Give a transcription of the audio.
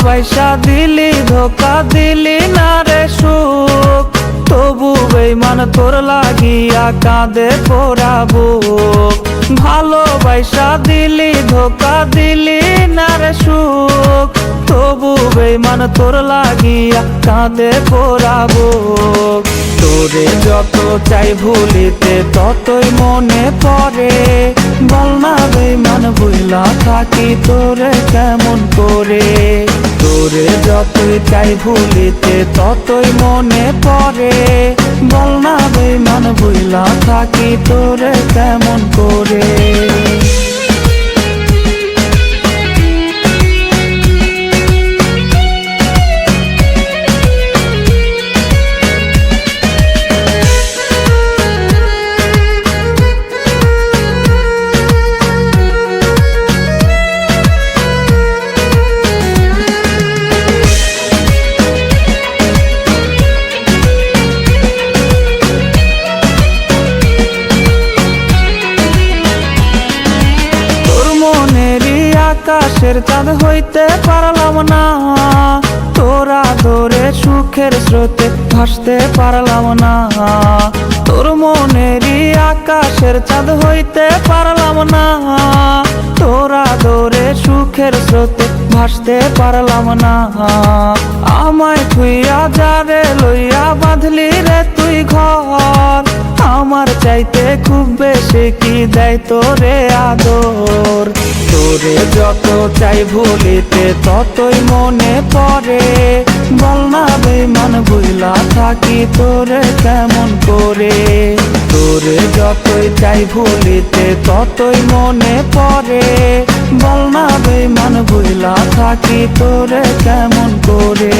ভালোবাসা দিলি ধোকা দিলি না রে সুখ, তবু বেঈমান তোর লাগিয়া কাঁদে পোড়া বুক। ভালোবাসা দিলি ধোকা দিলি না রে সুখ, তবু বেঈমান তোর লাগিয়া কাঁদে পোড়া বুক। তোরে যত চাই ভুলিতে ততই মনে পড়ে, বল না বেঈমান ভুলা থাকি তোরে কেমন করে। তোরে যতই চাই ভুলিতে ততই মনে পড়ে, বল না বেঈমান ভুলা থাকি তোরে কেমন করে। আকাশের চাঁদ হইতে পারলাম না, তোরা ধরে সুখের স্রোতে ভাসতে পারলাম না। তোর মনেরই আকাশের চাঁদ হইতে পারলাম না, তোরা ধরে সুখের স্রোতে ভাসতে পারলাম না। আমায় থুইয়া যারে লইয়া বাঁধলি রে তুই ঘর, আমার চাইতে খুব বেশি কি দেয় তোরে আদর। তোরে যত চাই ভুলিতে ততই মনে পড়ে, বল না বেঈমান ভুলা থাকি তোরে কেমন করে। তোরে যতই চাই ভুলিতে ততই মনে পড়ে, বল না বেঈমান ভুলা থাকি তোরে কেমন করে।